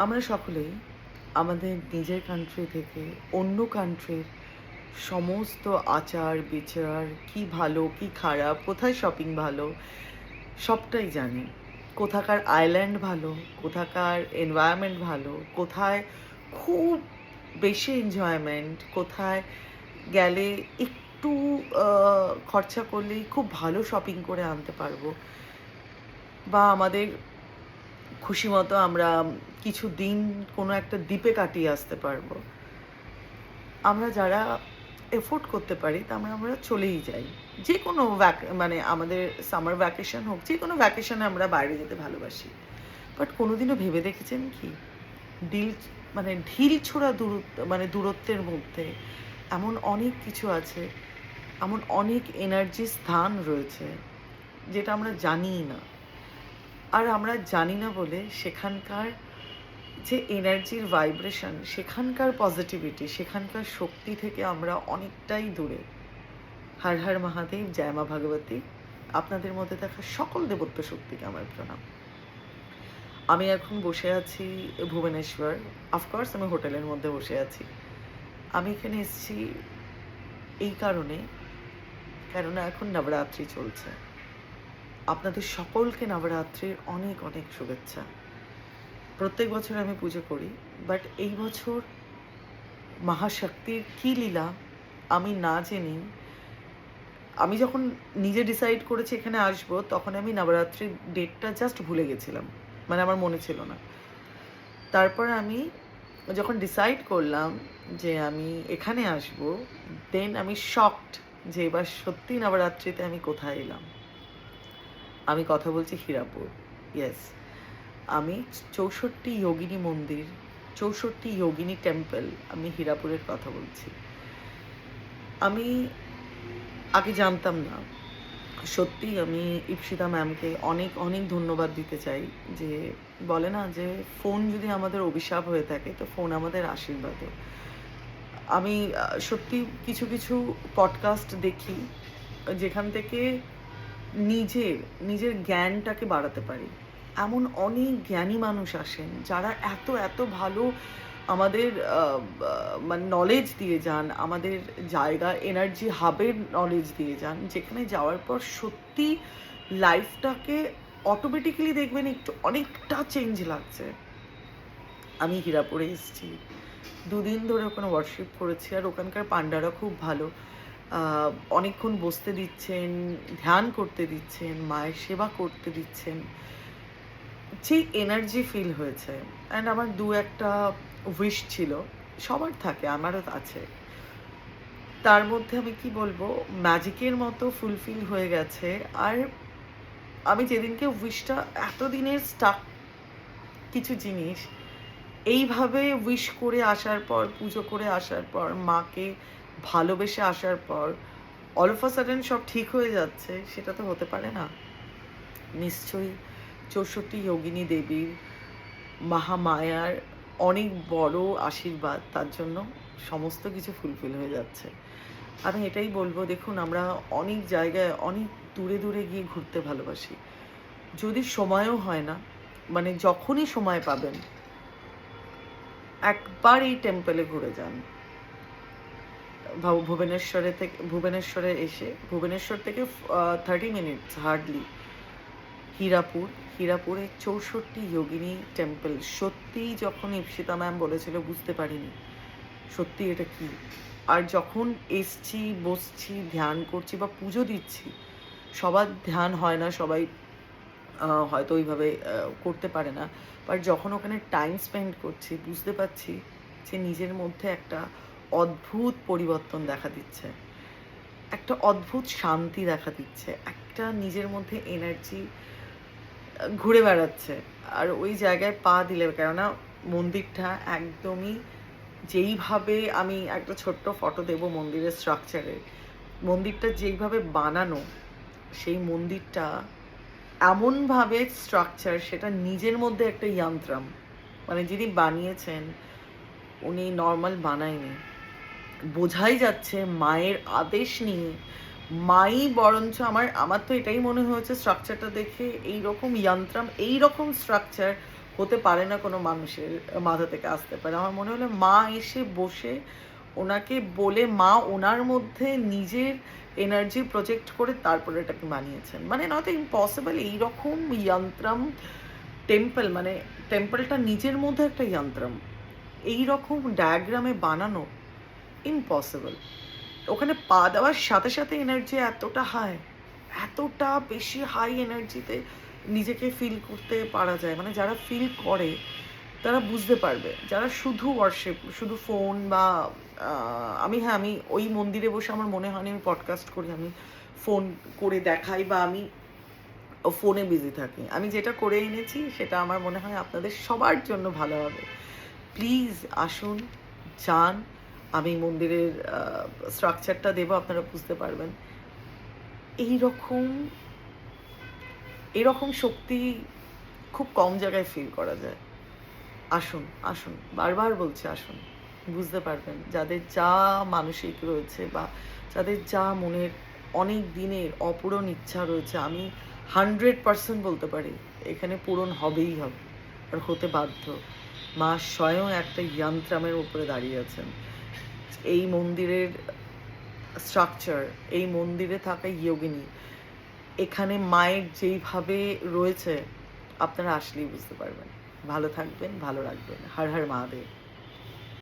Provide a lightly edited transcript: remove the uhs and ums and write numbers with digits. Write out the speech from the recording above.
আমরা সকলেই আমাদের নিজের কান্ট্রি থেকে অন্য কান্ট্রির সমস্ত আচার বিচার, কি ভালো কি খারাপ, কোথায় শপিং ভালো, সবটাই জানি। কোথাকার আইল্যান্ড ভালো, কোথাকার এনভায়রনমেন্ট ভালো, কোথায় খুব বেশি এনজয়মেন্ট, কোথায় গেলে একটু খরচা করলেই খুব ভালো শপিং করে আনতে পারবো, বা আমাদের খুশি মতো আমরা কিছু দিন কোনো একটা দ্বীপে কাটিয়ে আসতে পারবো। আমরা যারা এফোর্ড করতে পারি তা আমরা চলেই যাই। যে কোনো মানে আমাদের সামার ভ্যাকেশন হোক, যে কোনো ভ্যাকেশনে আমরা বাইরে যেতে ভালোবাসি। বাট কোনোদিনও ভেবে দেখেছেন কি, ডিল মানে ঢিল ছোড়া দূরত্বের মধ্যে এমন অনেক কিছু আছে, এমন অনেক এনার্জি স্থান রয়েছে যেটা আমরা জানিই না। আর আমরা জানি না বলে সেখানকার যে এনার্জির ভাইব্রেশন, সেখানকার পজিটিভিটি, সেখানকার শক্তি থেকে আমরা অনেকটাই দূরে। হর হর মহাদেব, জয় মা ভগবতী। আপনাদের মধ্যে থাকা সকল দেবত্ব শক্তিকে আমার প্রণাম। আমি এখন বসে আছি ভুবনেশ্বর। অফকোর্স আমি হোটেলের মধ্যে বসে আছি। আমি এখানে এসেছি এই কারণে, কেননা এখন নবরাত্রি চলছে। আপনাদের সকলকে নবরাত্রির অনেক অনেক শুভেচ্ছা। প্রত্যেক বছর আমি পুজো করি, বাট এই বছর মহাশক্তির কী লীলা আমি না জেনে, আমি যখন নিজে ডিসাইড করেছি এখানে আসব, তখন আমি নবরাত্রির ডেটটা জাস্ট ভুলে গেছিলাম, মানে আমার মনে ছিল না। তারপর আমি যখন ডিসাইড করলাম যে আমি এখানে আসব, দেন আমি শকড যে এবার সত্যি নবরাত্রিতে আমি কোথায় এলাম। আমি কথা বলছি হীরাপুর। ইয়েস, আমি 64 যোগিনী মন্দির, 64 যোগিনী টেম্পল, আমি হীরাপুরের কথা বলছি। আমি আগে জানতাম না। সত্যি আমি ইপসিতা ম্যামকে অনেক অনেক ধন্যবাদ দিতে চাই, যে বলে না যে ফোন যদি আমাদের অভিশাপ হয়ে থাকে তো ফোন আমাদের আশীর্বাদও। আমি সত্যি কিছু কিছু পডকাস্ট দেখি যেখান থেকে নিজের নিজের জ্ঞানটাকে বাড়াতে পারি। এমন অনেক জ্ঞানী মানুষ আসেন যারা এত এত ভালো আমাদের মানে নলেজ দিয়ে যান, আমাদের জায়গা এনার্জি হাবের নলেজ দিয়ে যান, যেখানে যাওয়ার পর সত্যি লাইফটাকে অটোমেটিক্যালি দেখবেন একটু অনেকটা চেঞ্জ লাগছে। আমি হীরাপুরে এসেছি, 2 দিন ধরে ওখানে ওয়ার্কশপ করেছি, আর ওখানকার পান্ডারা খুব ভালো। অনেকক্ষণ বসতে দিচ্ছেন, ধ্যান করতে দিচ্ছেন, মায়ের সেবা করতে দিচ্ছেন। যে এনার্জি ফিল হয়েছে। অ্যান্ড আমার একটা উইশ ছিল, সবার থাকে, আমারও আছে। তার মধ্যে আমি কি বলবো, ম্যাজিকের মতো ফুলফিল হয়ে গেছে। আর আমি যেদিনকে উইশটা, এতদিনের স্টাক কিছু জিনিস এইভাবে উইশ করে আসার পর, পুজো করে আসার পর, মাকে ভালোবেসে আসার পর অল অফ আ সাডেন সব ঠিক হয়ে যাচ্ছে, সেটা তো হতে পারে না। নিশ্চয়ই 64 যোগিনী দেবীর, মহামায়ার অনেক বড় আশীর্বাদ, তার জন্য সমস্ত কিছু ফুলফিল হয়ে যাচ্ছে। আমি এটাই বলবো, দেখুন আমরা অনেক জায়গায় অনেক দূরে দূরে গিয়ে ঘুরতে ভালোবাসি। যদি সময়ও হয় না, মানে যখনই সময় পাবেন একবার এই টেম্পলে ঘুরে যান। ভুবনেশ্বরে এসে, ভুবনেশ্বর থেকে 30 মিনিটস হার্ডলি হীরাপুরে 64 যোগিনী টেম্পল। সত্যিই যখন ইপসিতা ম্যাম বলেছিল বুঝতে পারিনি সত্যি এটা কি। আর যখন এসছি, বসছি, ধ্যান করছি বা পুজো দিচ্ছি, সবার ধ্যান হয় না, সবাই হয়তো ওইভাবে করতে পারে না, বাট যখন ওখানে টাইম স্পেন্ড করছি বুঝতে পারছি যে নিজের মধ্যে একটা অদ্ভুত পরিবর্তন দেখা দিচ্ছে, একটা অদ্ভুত শান্তি দেখা দিচ্ছে, একটা নিজের মধ্যে এনার্জি ঘুরে বেড়াচ্ছে। আর ওই জায়গায় পা দিলে, কেননা মন্দিরটা একদমই যেইভাবে, আমি একটা ছোট্ট ফটো দেবো মন্দিরের স্ট্রাকচারে, মন্দিরটা যেইভাবে বানানো, সেই মন্দিরটা এমনভাবে স্ট্রাকচার, সেটা নিজের মধ্যে একটা যন্ত্রম, মানে যিনি বানিয়েছেন উনি নর্মাল বানায়নি, বোঝাই যাচ্ছে মায়ের আদেশ নিয়ে। মাই বরঞ্চ আমার তো এটাই মনে হয়েছে স্ট্রাকচারটা দেখে, এইরকম যন্ত্রম, এইরকম স্ট্রাকচার হতে পারে না কোনো মানুষের মাথা থেকে আসতে পারে। আমার মনে হলো মা এসে বসে ওনাকে বলে মা ওনার মধ্যে নিজের এনার্জি প্রজেক্ট করে তারপরে এটাকে বানিয়েছেন। মানে নয়তো ইম্পসিবল এইরকম যন্ত্রম টেম্পল, মানে টেম্পলটা নিজের মধ্যে একটা যন্ত্রম, এইরকম ডায়াগ্রামে বানানো ইম্পসিবল। ওখানে পা দেওয়ার সাথে সাথে এনার্জি এতটা হাই, এতটা বেশি হাই এনার্জিতে নিজেকে ফিল করতে পারা যায়। মানে যারা ফিল করে তারা বুঝতে পারবে, যারা শুধু ওয়ার্শিপ, শুধু ফোন বা আমি ওই মন্দিরে বসে আমার মনে হয়নি আমি পডকাস্ট করি, আমি ফোন করে দেখাই বা আমি ফোনে বিজি থাকি। আমি যেটা করে এনেছি সেটা আমার মনে হয় আপনাদের সবার জন্য ভালো হবে। প্লিজ আসুন, যান। আমি মন্দিরের স্ট্রাকচারটা দেবো, আপনারা বুঝতে পারবেন। এইরকম এরকম শক্তি খুব কম জায়গায় ফিল করা যায়। আসুন, আসুন, বারবার বলছি আসুন, বুঝতে পারবেন। যাদের যা মানসিক রয়েছে বা যাদের যা মনের অনেক দিনের অপূরণ ইচ্ছা রয়েছে, আমি 100% বলতে পারি এখানে পূরণ হবেই হবে, আর হতে বাধ্য। মা স্বয়ং একটা যন্ত্রামের উপরে দাঁড়িয়ে আছেন। এই মন্দিরের স্ট্রাকচার, এই মন্দিরে থাকা যোগিনী, এখানে মায়ের যেইভাবে রয়েছে আপনারা আসলেই বুঝতে পারবেন। ভালো থাকবেন, ভালো রাখবেন। হর হর মহাদেব।